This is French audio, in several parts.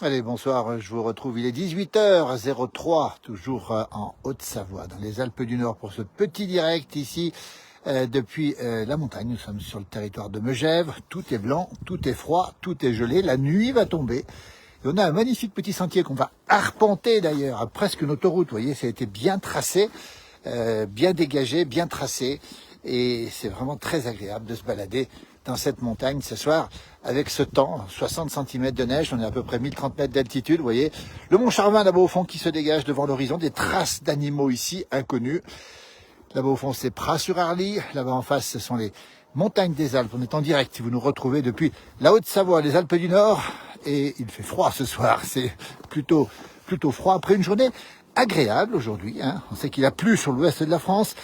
Allez, bonsoir, je vous retrouve, il est 18h03, toujours en Haute-Savoie, dans les Alpes du Nord, pour ce petit direct ici, depuis la montagne. Nous sommes sur le territoire de Megève, tout est blanc, tout est froid, tout est gelé, la nuit va tomber. Et on a un magnifique petit sentier qu'on va arpenter d'ailleurs, presque une autoroute, vous voyez, ça a été bien tracé, bien dégagé, bien tracé, et c'est vraiment très agréable de se balader dans cette montagne ce soir, avec ce temps, 60 cm de neige, on est à peu près 1030 mètres d'altitude, vous voyez, le mont Charvin là-bas au fond qui se dégage devant l'horizon, des traces d'animaux ici, inconnus. Là-bas au fond c'est Pras-sur-Arly, là-bas en face ce sont les montagnes des Alpes, on est en direct si vous nous retrouvez depuis la Haute-Savoie, les Alpes du Nord, et il fait froid ce soir, c'est plutôt froid après une journée agréable aujourd'hui, hein. On sait qu'il a plu sur l'ouest de la France,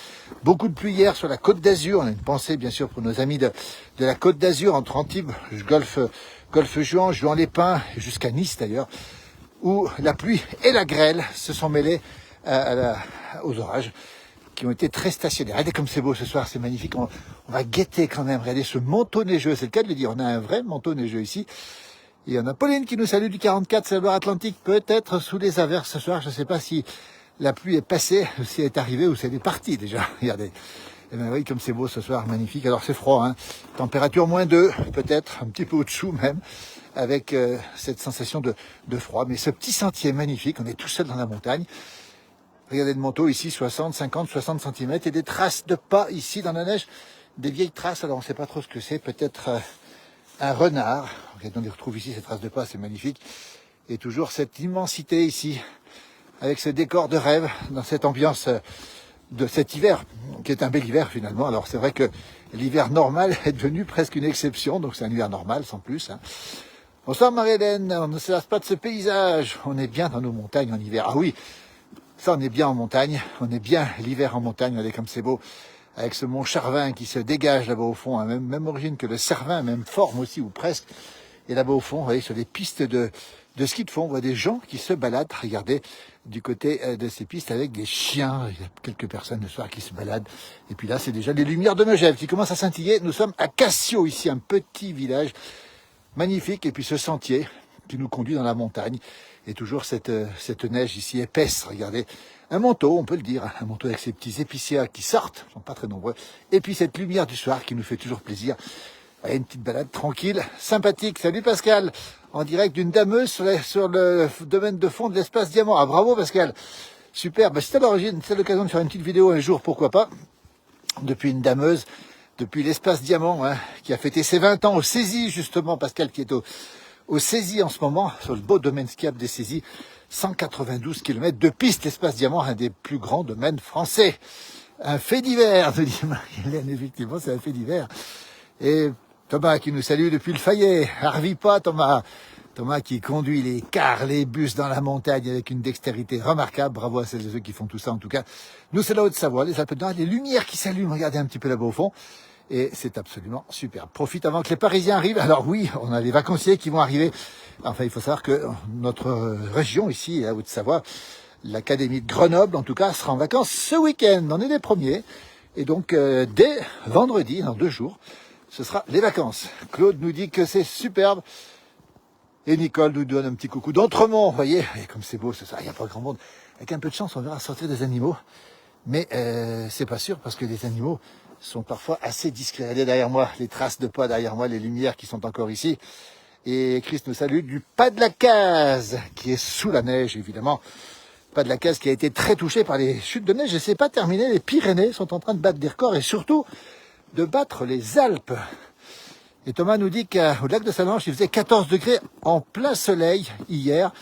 beaucoup de pluie hier sur la Côte d'Azur, on a une pensée bien sûr pour nos amis de la Côte d'Azur, entre Antibes, Golfe Juan, Juan-les-Pins, jusqu'à Nice d'ailleurs, où la pluie et la grêle se sont mêlées aux orages qui ont été très stationnaires. Regardez comme c'est beau ce soir, c'est magnifique, on va guetter quand même, regardez ce manteau neigeux, c'est le cas de le dire, on a un vrai manteau neigeux ici. Il y en a Pauline qui nous salue du 44, c'est la Loire-Atlantique, peut-être sous les averses ce soir. Je ne sais pas si la pluie est passée, si elle est arrivée ou si elle est partie déjà. Regardez. Et bien oui, comme c'est beau ce soir, magnifique. Alors c'est froid, hein. Température -2, peut-être, un petit peu au-dessous même, avec cette sensation de froid. Mais ce petit sentier magnifique, on est tout seul dans la montagne. Regardez le manteau ici, 60 cm, et des traces de pas ici dans la neige. Des vieilles traces, alors on ne sait pas trop ce que c'est, peut-être un renard. Regardez, on les retrouve ici, ces traces de pas, c'est magnifique. Et toujours cette immensité ici, avec ce décor de rêve, dans cette ambiance de cet hiver, qui est un bel hiver finalement. Alors c'est vrai que l'hiver normal est devenu presque une exception, donc c'est un hiver normal sans plus, hein. Bonsoir Marie-Hélène, on ne se lasse pas de ce paysage, on est bien dans nos montagnes en hiver. Ah oui, ça on est bien en montagne, on est bien l'hiver en montagne, regardez comme c'est beau. Avec ce mont Charvin qui se dégage là-bas au fond, hein, même origine que le Cervin, même forme aussi, ou presque. Et là-bas au fond, vous voyez, sur les pistes de ski de fond, on voit des gens qui se baladent, regardez, du côté de ces pistes avec des chiens. Il y a quelques personnes le soir qui se baladent. Et puis là, c'est déjà les lumières de Megève qui commencent à scintiller. Nous sommes à Cassio, ici, un petit village magnifique. Et puis ce sentier qui nous conduit dans la montagne. Et toujours cette neige ici épaisse, regardez. Un manteau, on peut le dire, un manteau avec ces petits épicéas qui sortent, ils sont pas très nombreux. Et puis cette lumière du soir qui nous fait toujours plaisir. Une petite balade tranquille, sympathique. Salut Pascal, en direct d'une dameuse sur le domaine de fond de l'espace Diamant. Ah bravo Pascal, super. Bah, si t'as l'occasion de faire une petite vidéo un jour, pourquoi pas, depuis une dameuse, depuis l'espace Diamant, hein, qui a fêté ses 20 ans au Saisie, justement, Pascal, qui est au Saisie en ce moment, sur le beau domaine skiable des Saisies, 192 km de piste, l'espace Diamant, un des plus grands domaines français. Un fait divers, nous dit Marie-Hélène, effectivement, c'est un fait divers. Et Thomas qui nous salue depuis le Fayet, Harvey pas Thomas. Thomas qui conduit les cars, les bus dans la montagne avec une dextérité remarquable. Bravo à celles et ceux qui font tout ça en tout cas. Nous c'est la Haute-Savoie, les Alpes d'Huez, les lumières qui s'allument, regardez un petit peu là-bas au fond. Et c'est absolument super. Profite avant que les Parisiens arrivent. Alors oui, on a les vacanciers qui vont arriver. Enfin, il faut savoir que notre région ici, la Haute-Savoie, l'Académie de Grenoble en tout cas, sera en vacances ce week-end. On est les premiers. Et donc dès vendredi, dans 2 jours, ce sera les vacances. Claude nous dit que c'est superbe. Et Nicole nous donne un petit coucou d'Entremont. Vous voyez, et comme c'est beau ce soir, il n'y a pas grand monde. Avec un peu de chance, on verra sortir des animaux. Mais c'est pas sûr parce que les animaux sont parfois assez discrets. Regardez derrière moi, les traces de pas derrière moi, les lumières qui sont encore ici. Et Christ nous salue du Pas de la Case, qui est sous la neige, évidemment. Pas de la Case qui a été très touché par les chutes de neige. Et c'est pas terminé, les Pyrénées sont en train de battre des records et surtout de battre les Alpes. Et Thomas nous dit qu'au lac de Salange, il faisait 14 degrés en plein soleil hier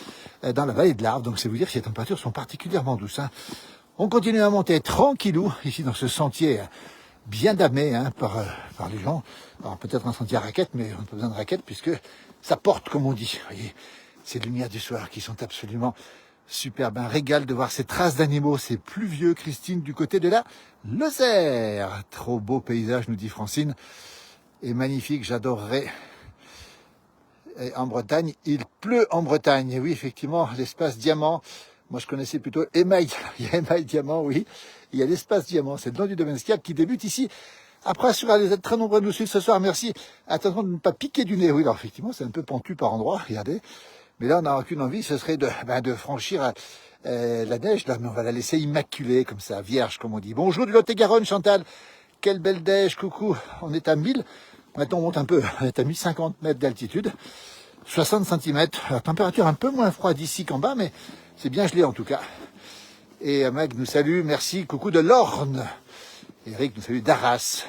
dans la vallée de l'Arve. Donc c'est vous dire que ces températures sont particulièrement douces, hein. On continue à monter tranquillou ici dans ce sentier bien damé, hein, par les gens. Alors peut-être un sentier à raquettes, mais on n'a pas besoin de raquettes puisque ça porte, comme on dit. Vous voyez, ces lumières du soir qui sont absolument superbes. Un régal de voir ces traces d'animaux. C'est pluvieux, Christine, du côté de la Lozère. Trop beau paysage, nous dit Francine. Et magnifique, j'adorerais. Et en Bretagne, il pleut en Bretagne. Et oui, effectivement, l'espace Diamant. Moi, je connaissais plutôt Émail. Il y a Émail Diamant, oui. Il y a l'espace Diamant. C'est le nom du domaine skiable qui débute ici. Après, vous êtes très nombreux à nous suivre ce soir. Merci. Attention de ne pas piquer du nez. Oui, alors effectivement, c'est un peu pentu par endroits. Regardez. Mais là, on n'a aucune envie, ce serait de franchir la neige, là, mais on va la laisser immaculée, comme ça, vierge, comme on dit. Bonjour du Lot-et-Garonne, Chantal. Quelle belle neige, coucou. On est à 1000. Maintenant, on monte un peu. On est à 1050 mètres d'altitude. 60 cm. La température un peu moins froide ici qu'en bas, mais c'est bien gelé en tout cas. Et Mag nous salue. Merci. Coucou de l'Orne. Eric nous salue d'Arras.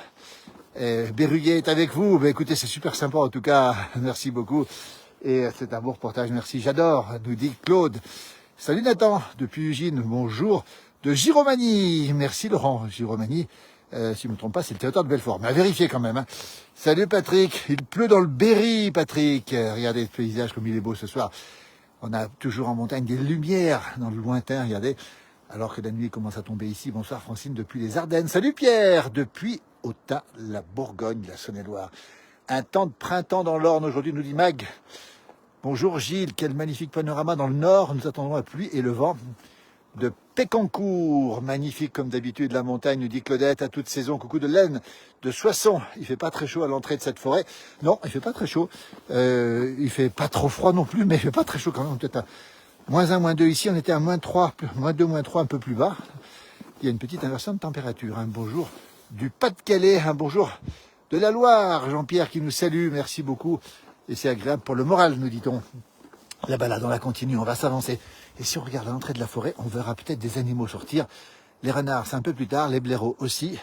Berruyer est avec vous. Bah, écoutez, c'est super sympa en tout cas. Merci beaucoup. Et c'est un beau reportage. Merci. J'adore, nous dit Claude. Salut Nathan, depuis Eugène, bonjour, de Giromanie. Merci Laurent, Giromanie, si je ne me trompe pas, c'est le territoire de Belfort, mais à vérifier quand même. Hein. Salut Patrick, il pleut dans le Berry, Patrick. Regardez le paysage comme il est beau ce soir. On a toujours en montagne des lumières dans le lointain, regardez, alors que la nuit commence à tomber ici. Bonsoir Francine, depuis les Ardennes. Salut Pierre, depuis Autun, la Bourgogne, la Saône-et-Loire. Un temps de printemps dans l'Orne aujourd'hui, nous dit Mag. Bonjour Gilles, quel magnifique panorama dans le nord. Nous attendons la pluie et le vent de Pécancourt. Magnifique comme d'habitude la montagne, nous dit Claudette, à toute saison. Coucou de l'Aisne, de Soissons. Il fait pas très chaud à l'entrée de cette forêt. Non, il fait pas très chaud. Il fait pas trop froid non plus, mais il fait pas très chaud quand même. Peut-être à -1, -2 ici. On était à -3, -2, -3 un peu plus bas. Il y a une petite inversion de température. Un bonjour du Pas-de-Calais, un bonjour de la Loire. Jean-Pierre qui nous salue, merci beaucoup. Et c'est agréable pour le moral, nous dit-on. La balade, on la continue, on va s'avancer. Et si on regarde à l'entrée de la forêt, on verra peut-être des animaux sortir. Les renards, c'est un peu plus tard, les blaireaux aussi.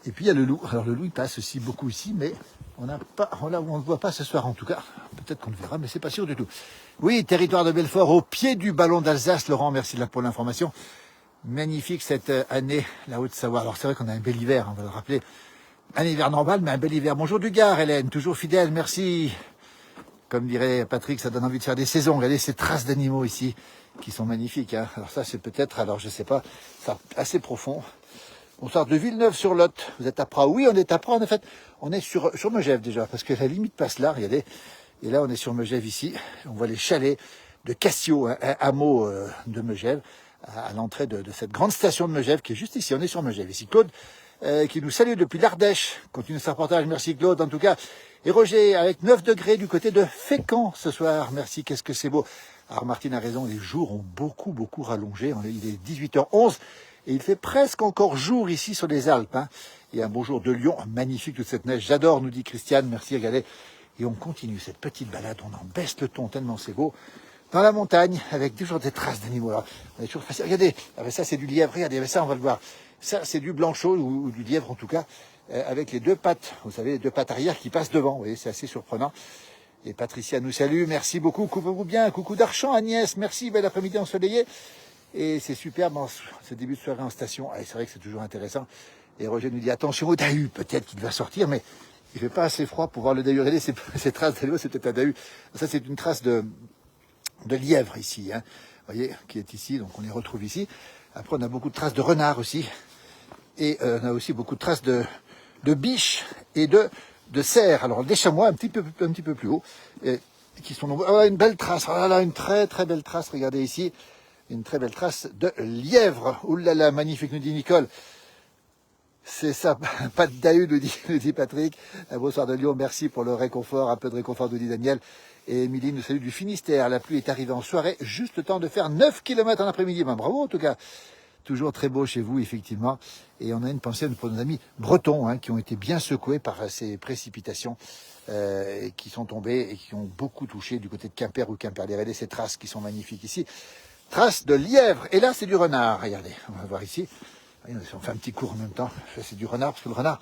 Et puis il y a le loup. Alors le loup, il passe aussi beaucoup ici, mais on ne le voit pas ce soir en tout cas. Peut-être qu'on le verra, mais c'est pas sûr du tout. Oui, territoire de Belfort, au pied du ballon d'Alsace. Laurent, merci pour l'information. Magnifique cette année, la Haute-Savoie. Alors c'est vrai qu'on a un bel hiver, on va le rappeler. Un hiver normal, mais un bel hiver. Bonjour du Gard, Hélène, toujours fidèle, merci. Comme dirait Patrick, ça donne envie de faire des saisons. Regardez ces traces d'animaux ici, qui sont magnifiques. Hein. Alors ça, c'est peut-être, alors je sais pas, ça assez profond. Bonsoir de Villeneuve-sur-Lot. Vous êtes à Prat? Oui, on est à Prat. En fait, on est sur Megève déjà, parce que la limite passe là, regardez. Et là, on est sur Megève ici. On voit les chalets de Cassio, un hameau de Megève, à l'entrée de cette grande station de Megève, qui est juste ici. On est sur Megève ici. Claude, qui nous salue depuis l'Ardèche. Continue ce reportage. Merci Claude, en tout cas. Et Roger, avec 9 degrés du côté de Fécamp ce soir. Merci, qu'est-ce que c'est beau. Alors Martine a raison, les jours ont beaucoup rallongé. Il est 18h11 et il fait presque encore jour ici sur les Alpes. Hein. Et un beau jour de Lyon, magnifique toute cette neige. J'adore, nous dit Christiane. Merci, regardez. Et on continue cette petite balade. On en baisse le ton tellement c'est beau. Dans la montagne, avec toujours des traces d'animaux. On est toujours facile. Regardez, ça c'est du lièvre. Regardez, ça on va le voir. Ça c'est du blanchot ou du lièvre en tout cas. Avec les deux pattes, vous savez, les deux pattes arrière qui passent devant. Vous voyez, c'est assez surprenant. Et Patricia nous salue, merci beaucoup, coucou-vous bien, coucou d'Archamps, Agnès, merci, bel après-midi ensoleillé. Et c'est superbe ce début de soirée en station. C'est vrai que c'est toujours intéressant. Et Roger nous dit, attention au dahu, peut-être qu'il va sortir, mais il ne fait pas assez froid pour voir le dahu. Regardez ces traces d'animaux, c'est peut-être un dahu. Ça, c'est une trace de lièvre ici, hein, vous voyez, qui est ici, donc on les retrouve ici. Après, on a beaucoup de traces de renards aussi. Et on a aussi beaucoup de traces de biches et de cerfs. Alors des chamois un petit peu plus haut, qui sont nombreux. Voilà une belle trace. Voilà une très belle trace. Regardez ici, une très belle trace de lièvre. Ouh là là, magnifique, nous dit Nicole. C'est ça, pas de dahu, nous dit Patrick. Bonsoir de Lyon, merci pour le réconfort, un peu de réconfort, nous dit Daniel. Et Émilie nous salue du Finistère. La pluie est arrivée en soirée, juste le temps de faire 9 km en après-midi. Ben, bravo en tout cas. Toujours très beau chez vous, effectivement. Et on a une pensée pour nos amis bretons, hein, qui ont été bien secoués par ces précipitations qui sont tombées et qui ont beaucoup touché du côté de Quimper ou Quimper. Regardez ces traces qui sont magnifiques ici. Traces de lièvre. Et là, c'est du renard. Regardez, on va voir ici. On fait un petit cours en même temps. C'est du renard, parce que le renard,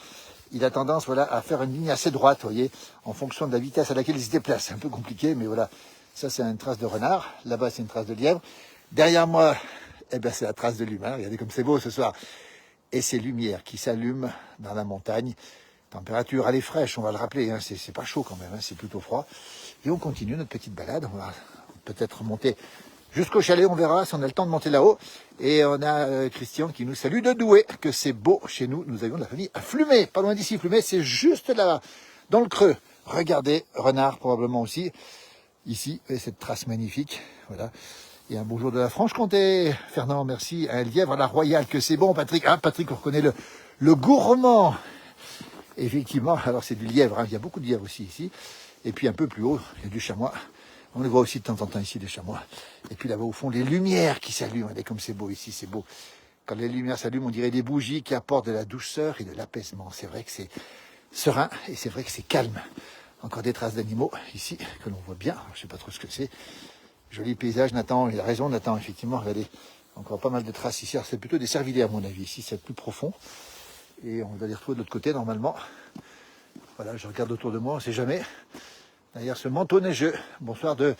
il a tendance voilà, à faire une ligne assez droite, vous voyez, en fonction de la vitesse à laquelle il se déplace. C'est un peu compliqué, mais voilà. Ça, c'est une trace de renard. Là-bas, c'est une trace de lièvre. Derrière moi, eh ben, c'est la trace de l'humain. Regardez comme c'est beau ce soir. Et ces lumières qui s'allument dans la montagne. Température, elle est fraîche, on va le rappeler. Hein, c'est pas chaud quand même, hein, c'est plutôt froid. Et on continue notre petite balade. On va peut-être monter jusqu'au chalet, on verra si on a le temps de monter là-haut. Et on a Christian qui nous salue de Douai, que c'est beau chez nous. Nous avions de la famille à Flumet, pas loin d'ici. Flumet, c'est juste là-bas, dans le creux. Regardez, renard probablement aussi. Ici, et cette trace magnifique. Voilà. Et un bonjour de la Franche-Comté. Fernand, merci. Un lièvre à la royale, que c'est bon, Patrick. Ah, Patrick, on reconnaît le gourmand. Effectivement, alors c'est du lièvre. Hein. Il y a beaucoup de lièvres aussi ici. Et puis un peu plus haut, il y a du chamois. On les voit aussi de temps en temps ici, des chamois. Et puis là-bas au fond, les lumières qui s'allument. Regardez comme c'est beau ici, c'est beau. Quand les lumières s'allument, on dirait des bougies qui apportent de la douceur et de l'apaisement. C'est vrai que c'est serein et c'est vrai que c'est calme. Encore des traces d'animaux ici que l'on voit bien. Alors, je ne sais pas trop ce que c'est. Joli paysage, Nathan. Il a raison, Nathan, effectivement. Regardez, encore pas mal de traces ici. Alors, c'est plutôt des cervidés à mon avis. Ici, c'est plus profond. Et on va les retrouver de l'autre côté normalement. Voilà, je regarde autour de moi, on ne sait jamais. Derrière ce manteau neigeux. Bonsoir de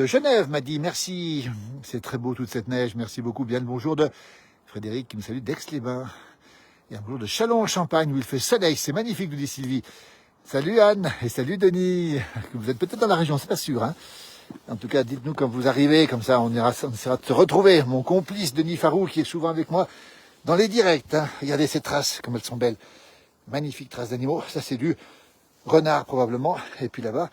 Genève, m'a dit. Merci. C'est très beau toute cette neige. Merci beaucoup. Bien le bonjour de Frédéric qui nous salue d'Aix-les-Bains. Et un bonjour de Châlons-en-Champagne où il fait soleil. C'est magnifique, nous dit Sylvie. Salut Anne et salut Denis. Vous êtes peut-être dans la région, c'est pas sûr. Hein. En tout cas, dites-nous quand vous arrivez, comme ça on essaiera de se retrouver. Mon complice Denis Farou qui est souvent avec moi dans les directs. Hein. Regardez ces traces, comme elles sont belles. Magnifiques traces d'animaux. Ça c'est du renard probablement. Et puis là-bas,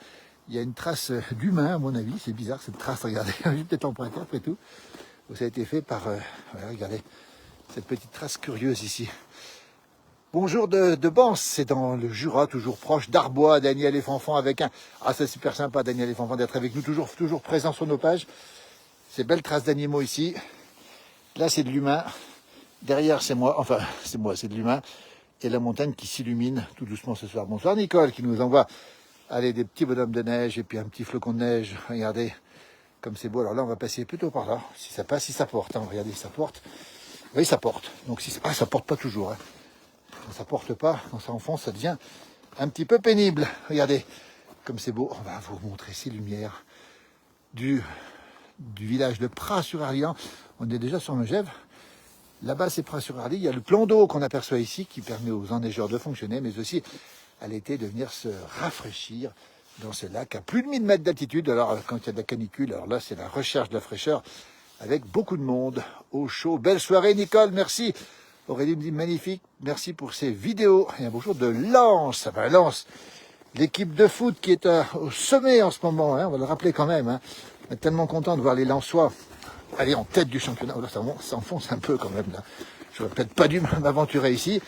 il y a une trace d'humain à mon avis. C'est bizarre cette trace, regardez. Je vais peut-être emprunter après tout. Ça a été fait par... voilà, regardez, cette petite trace curieuse ici. Bonjour de Bans, c'est dans le Jura, toujours proche d'Arbois, Daniel et Fanfan avec un... Ah, c'est super sympa, Daniel et Fanfan, d'être avec nous, toujours présents sur nos pages. Ces belles traces d'animaux ici. Là, c'est de l'humain. Derrière, c'est moi. Enfin, c'est moi, c'est de l'humain. Et la montagne qui s'illumine tout doucement ce soir. Bonsoir, Nicole, qui nous envoie, allez, des petits bonhommes de neige et puis un petit flocon de neige. Regardez, comme c'est beau. Alors là, on va passer plutôt par là. Si ça passe, si ça porte. Hein. Regardez, ça porte. Oui, ça porte. Donc, si ça porte pas toujours. Hein. Quand ça porte pas, quand ça enfonce, ça devient un petit peu pénible. Regardez, comme c'est beau. On va vous montrer ces lumières du village de Pras-sur-Arly. On est déjà sur Megève. Là-bas, c'est Pras-sur-Arly. Il y a le plan d'eau qu'on aperçoit ici qui permet aux enneigeurs de fonctionner, mais aussi à l'été de venir se rafraîchir dans ce lac à plus de 1000 mètres d'altitude. Alors, quand il y a de la canicule, alors là, c'est la recherche de la fraîcheur avec beaucoup de monde au chaud. Belle soirée, Nicole. Merci. Aurélie me dit magnifique, merci pour ces vidéos. Et un bonjour de Lens, ça va Lens, l'équipe de foot qui est au sommet en ce moment, hein, on va le rappeler quand même. Hein. On est tellement content de voir les Lensois aller en tête du championnat. Oh là, ça s'enfonce un peu quand même là. J'aurais peut-être pas dû m'aventurer ici,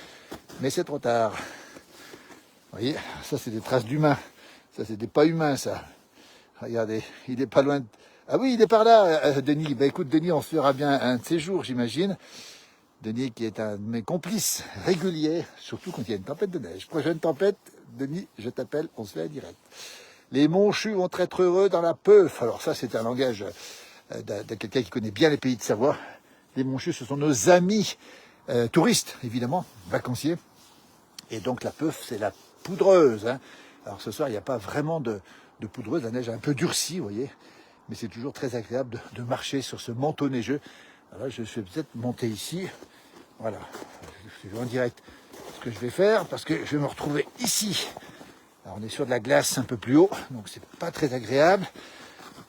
mais c'est trop tard. Vous voyez, ça c'est des traces d'humains, ça c'est des pas humains ça. Regardez, il est pas loin de... Ah oui, il est par là, Denis. Ben écoute, Denis, on se fera bien un de ces jours, j'imagine. Denis qui est un de mes complices réguliers, surtout quand il y a une tempête de neige. Prochaine tempête, Denis, je t'appelle, on se fait en direct. Les Monchus vont être heureux dans la Peuf. Alors ça, c'est un langage de quelqu'un qui connaît bien les pays de Savoie. Les Monchus, ce sont nos amis touristes, évidemment, vacanciers. Et donc la Peuf, c'est la poudreuse. Hein. Alors ce soir, il n'y a pas vraiment de poudreuse. La neige a un peu durci, vous voyez. Mais c'est toujours très agréable de marcher sur ce manteau neigeux. Alors je vais peut-être monter ici. Voilà, je vais en direct ce que je vais faire parce que je vais me retrouver ici. Alors on est sur de la glace un peu plus haut, donc c'est pas très agréable.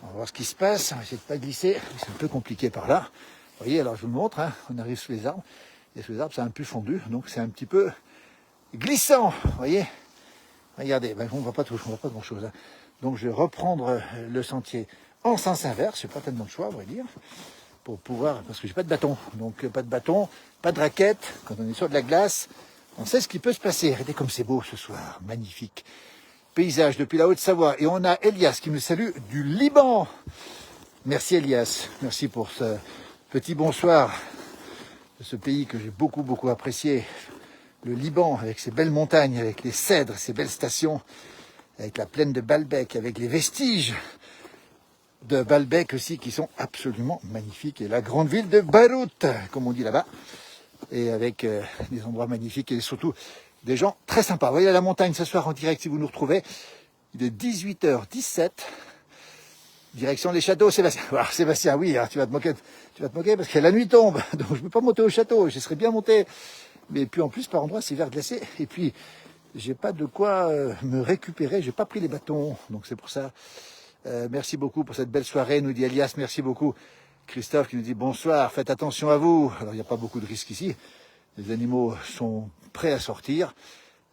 On va voir ce qui se passe, on va essayer de pas glisser. C'est un peu compliqué par là. Vous voyez, alors je vous le montre, hein. On arrive sous les arbres. Et sous les arbres, c'est un peu fondu, donc c'est un petit peu glissant. Vous voyez, regardez, ben, on ne voit pas grand-chose. Hein. Donc je vais reprendre le sentier en sens inverse. J'ai pas tellement de choix, à vrai dire. Pour pouvoir, parce que j'ai pas de bâton, donc pas de bâton, pas de raquette, quand on est sur de la glace, on sait ce qui peut se passer. Regardez comme c'est beau ce soir, magnifique. Paysage depuis la Haute-Savoie, et on a Elias qui nous salue du Liban. Merci Elias, merci pour ce petit bonsoir de ce pays que j'ai beaucoup apprécié. Le Liban, avec ses belles montagnes, avec les cèdres, ses belles stations, avec la plaine de Baalbek, avec les vestiges de Baalbek aussi, qui sont absolument magnifiques. Et la grande ville de Beyrouth, comme on dit là-bas. Et avec des endroits magnifiques et surtout des gens très sympas. Vous voyez la montagne ce soir en direct si vous nous retrouvez. Il est 18h17. Direction les châteaux, Sébastien. Alors, Sébastien, oui, alors, tu vas te moquer parce que la nuit tombe. Donc je ne peux pas monter au château. Je serais bien monté. Mais puis en plus, par endroits, c'est verglacé. Et puis, j'ai pas de quoi me récupérer. J'ai pas pris les bâtons. Donc c'est pour ça. Merci beaucoup pour cette belle soirée, nous dit Elias. Merci beaucoup. Christophe qui nous dit bonsoir, faites attention à vous. Alors il n'y a pas beaucoup de risques ici. Les animaux sont prêts à sortir.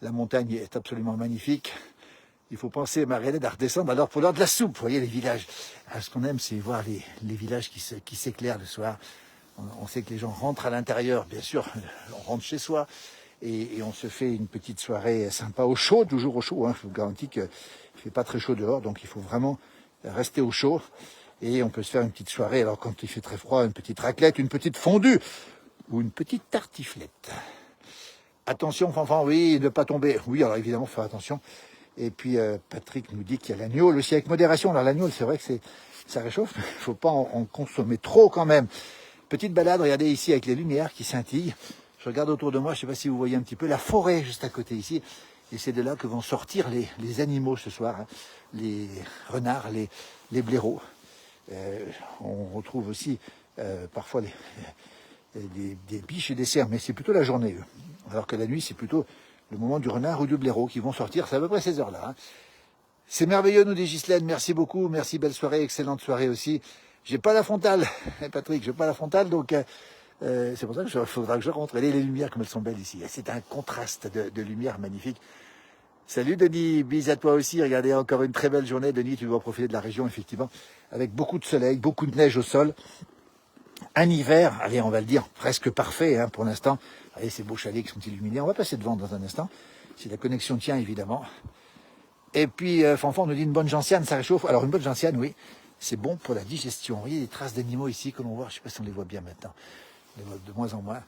La montagne est absolument magnifique. Il faut penser, Marianne, à redescendre alors pour l'heure de la soupe. Vous voyez les villages. Alors, ce qu'on aime, c'est voir les villages qui s'éclairent le soir. On sait que les gens rentrent à l'intérieur, bien sûr, on rentre chez soi. Et on se fait une petite soirée sympa au chaud, toujours au chaud. Hein. Je vous garantis qu'il ne fait pas très chaud dehors, donc il faut vraiment rester au chaud. Et on peut se faire une petite soirée, alors quand il fait très froid, une petite raclette, une petite fondue ou une petite tartiflette. Attention, Fanfan, oui, ne pas tomber. Oui, alors évidemment, faut faire attention. Et puis, Patrick nous dit qu'il y a l'agneau aussi avec modération. Alors l'agneau, c'est vrai que ça réchauffe, mais il ne faut pas en consommer trop quand même. Petite balade, regardez ici avec les lumières qui scintillent. Je regarde autour de moi, je ne sais pas si vous voyez un petit peu la forêt juste à côté ici. Et c'est de là que vont sortir les animaux ce soir, hein. Les renards, les blaireaux. On retrouve aussi parfois des biches et des cerfs, mais c'est plutôt la journée, eux. Alors que la nuit, c'est plutôt le moment du renard ou du blaireau qui vont sortir, c'est à peu près ces heures-là. Hein. C'est merveilleux, nous dit Ghislaine, merci beaucoup, merci, belle soirée, excellente soirée aussi. J'ai pas la frontale, Patrick, j'ai pas la frontale, donc c'est pour ça qu'il faudra que je rentre. Regardez les lumières comme elles sont belles ici, c'est un contraste de lumière magnifique. Salut Denis, bis à toi aussi, regardez encore une très belle journée, Denis, tu dois profiter de la région effectivement, avec beaucoup de soleil, beaucoup de neige au sol. Un hiver, allez, on va le dire, presque parfait hein, pour l'instant. Allez, ces beaux chalets qui sont illuminés. On va passer devant dans un instant, si la connexion tient, évidemment. Et puis, Fanfan nous dit une bonne gentiane, ça réchauffe. Alors, une bonne gentiane, oui, c'est bon pour la digestion. Vous voyez les traces d'animaux ici que l'on voit. Je ne sais pas si on les voit bien maintenant. On les voit de moins en moins.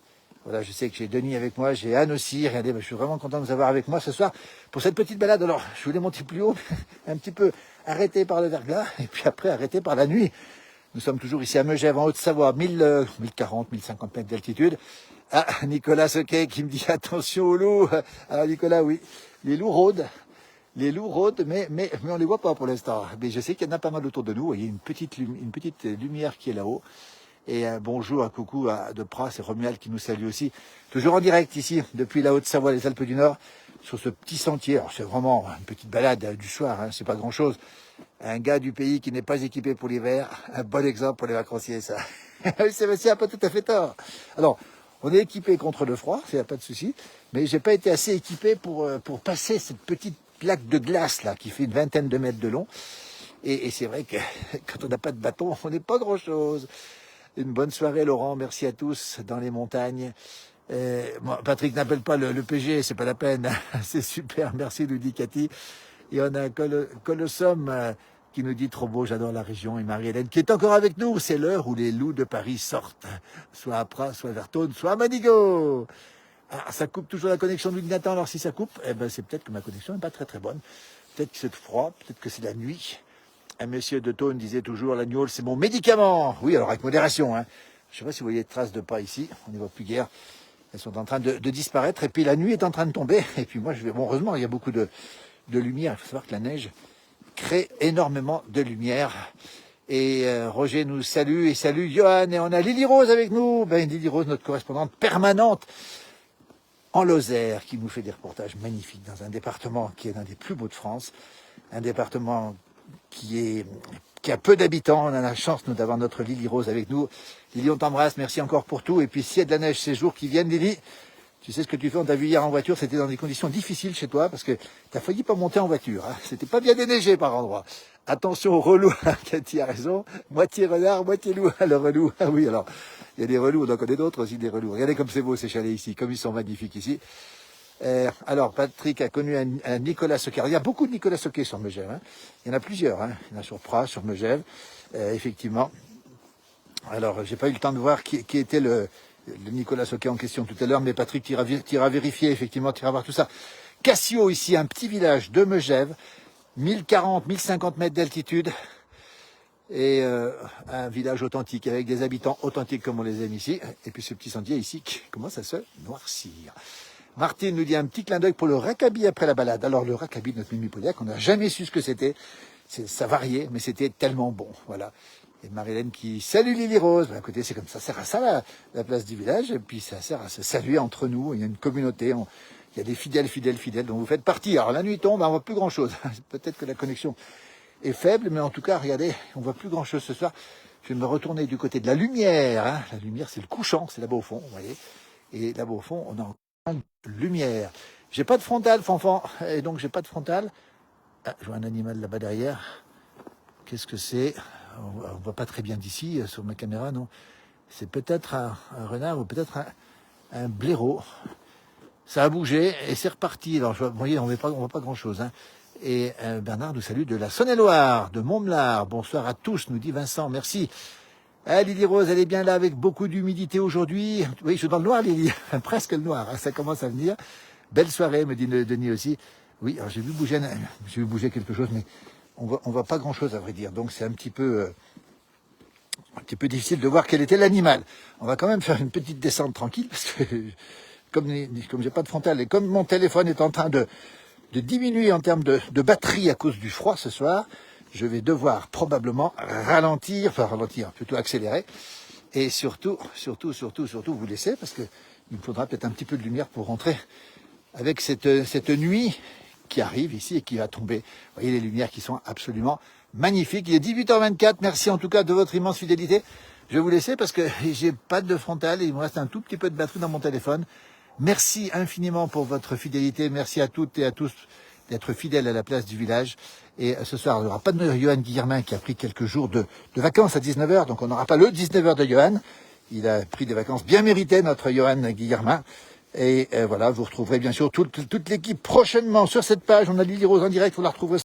Voilà, je sais que j'ai Denis avec moi, j'ai Anne aussi. Regardez, je suis vraiment content de vous avoir avec moi ce soir pour cette petite balade. Alors, je voulais monter plus haut, un petit peu arrêté par le verglas, et puis après arrêté par la nuit. Nous sommes toujours ici à Megève, en Haute-Savoie, 1040, 1050 mètres d'altitude. Ah, Nicolas Soquet qui me dit attention aux loups. Alors Nicolas, oui, les loups rôdent. Les loups rôdent, mais on les voit pas pour l'instant. Mais je sais qu'il y en a pas mal autour de nous. Il y a une petite lumière qui est là-haut. Et un bonjour, un coucou à de Pras et Romuald qui nous salue aussi. Toujours en direct ici, depuis la Haute-Savoie, les Alpes du Nord, sur ce petit sentier. Alors c'est vraiment une petite balade du soir, hein, c'est pas grand-chose. Un gars du pays qui n'est pas équipé pour l'hiver, un bon exemple pour les vacanciers, ça. Sébastien n'a pas tout à fait tort. Alors, on est équipé contre le froid, il n'y a pas de souci, mais j'ai pas été assez équipé pour passer cette petite plaque de glace là qui fait une vingtaine de mètres de long. Et c'est vrai que quand on n'a pas de bâton, on n'est pas grand-chose. Une bonne soirée, Laurent. Merci à tous dans les montagnes. Patrick n'appelle pas le PG, c'est pas la peine. C'est super. Merci, nous dit Cathy. Et on a un Colossum qui nous dit trop beau, j'adore la région. Et Marie-Hélène qui est encore avec nous. C'est l'heure où les loups de Paris sortent. Soit à Pras, soit à Vertone, soit à Manigo. Ah, ça coupe toujours la connexion du Nathan. Alors si ça coupe, eh ben, c'est peut-être que ma connexion n'est pas très très bonne. Peut-être que c'est froid, peut-être que c'est la nuit. Un monsieur de Thône disait toujours, l'agneau, c'est mon médicament. Oui, alors avec modération. Hein. Je ne sais pas si vous voyez des traces de pas ici. On ne voit plus guère. Elles sont en train de disparaître. Et puis la nuit est en train de tomber. Et puis moi, bon, heureusement, il y a beaucoup de lumière. Il faut savoir que la neige crée énormément de lumière. Et Roger nous salue et salue Johan. Et on a Lily Rose avec nous. Ben, Lily Rose, notre correspondante permanente en Lozère, qui nous fait des reportages magnifiques dans un département qui est l'un des plus beaux de France. Un département qui a peu d'habitants. On a la chance, nous, d'avoir notre Lily Rose avec nous. Lily, on t'embrasse. Merci encore pour tout. Et puis, s'il y a de la neige ces jours qui viennent, Lily, tu sais ce que tu fais. On t'a vu hier en voiture. C'était dans des conditions difficiles chez toi parce que tu as failli pas monter en voiture. Hein. C'était pas bien déneigé par endroits. Attention aux relous. Cathy a raison. Moitié renard, moitié loup. Le relou. Ah oui, alors, il y a des relous. On en connaît d'autres aussi, des relous. Regardez comme c'est beau ces chalets ici. Comme ils sont magnifiques ici. Alors, Patrick a connu un Nicolas Soquet. Il y a beaucoup de Nicolas Soquet sur Megève. Hein. Il y en a plusieurs. Hein. Il y en a sur Pras, sur Megève, effectivement. Alors, j'ai pas eu le temps de voir qui était le Nicolas Soquet en question tout à l'heure, mais Patrick, tu iras vérifier, effectivement, tu iras voir tout ça. Cassio, ici, un petit village de Megève, 1040, 1050 mètres d'altitude, et un village authentique, avec des habitants authentiques comme on les aime ici. Et puis ce petit sentier ici qui commence à se noircir. Martine nous dit un petit clin d'œil pour le rackabi après la balade. Alors le rackabi de notre Mimi Poliac, on n'a jamais su ce que c'était. Ça variait, mais c'était tellement bon. Voilà. Et Marie-Hélène qui salue Lily Rose. Ben, écoutez, c'est comme ça sert à ça la place du village. Et puis ça sert à se saluer entre nous. Il y a une communauté. Il y a des fidèles dont vous faites partie. Alors la nuit tombe, on voit plus grand chose. Peut-être que la connexion est faible, mais en tout cas, regardez, on voit plus grand chose ce soir. Je vais me retourner du côté de la lumière. Hein. La lumière, c'est le couchant, c'est là-bas au fond, vous voyez. Et là-bas au fond, on a lumière. J'ai pas de frontale, Fanfan, et donc j'ai pas de frontale. Ah, je vois un animal là-bas derrière. Qu'est-ce que c'est? On voit pas très bien d'ici, sur ma caméra, non. C'est peut-être un renard ou peut-être un blaireau. Ça a bougé et c'est reparti. Alors, vous voyez, on voit pas grand-chose. Hein. Et Bernard nous salue de la Saône-et-Loire, de Montmelard. Bonsoir à tous, nous dit Vincent, merci. Ah, Lily Rose, elle est bien là avec beaucoup d'humidité aujourd'hui. Oui, je suis dans le noir, Lily, presque le noir, hein, ça commence à venir. Belle soirée, me dit Denis aussi. Oui, alors j'ai vu bouger quelque chose, mais on voit pas grand-chose à vrai dire. Donc c'est un petit peu difficile de voir quel était l'animal. On va quand même faire une petite descente tranquille, parce que comme j'ai pas de frontal et comme mon téléphone est en train de diminuer en termes de batterie à cause du froid ce soir, je vais devoir probablement ralentir, plutôt accélérer, et surtout vous laisser, parce que il me faudra peut-être un petit peu de lumière pour rentrer avec cette nuit qui arrive ici et qui va tomber. Vous voyez les lumières qui sont absolument magnifiques. Il est 18h24, merci en tout cas de votre immense fidélité. Je vais vous laisser parce que j'ai pas de frontal et il me reste un tout petit peu de batterie dans mon téléphone. Merci infiniment pour votre fidélité. Merci à toutes et à tous d'être fidèles à la place du village. Et ce soir, il n'y aura pas de Johan Guillermin qui a pris quelques jours de vacances à 19h. Donc on n'aura pas le 19h de Johan. Il a pris des vacances bien méritées, notre Johan Guillermin. Et voilà, vous retrouverez bien sûr toute l'équipe prochainement sur cette page. On a Lily Rose en direct, vous la retrouverez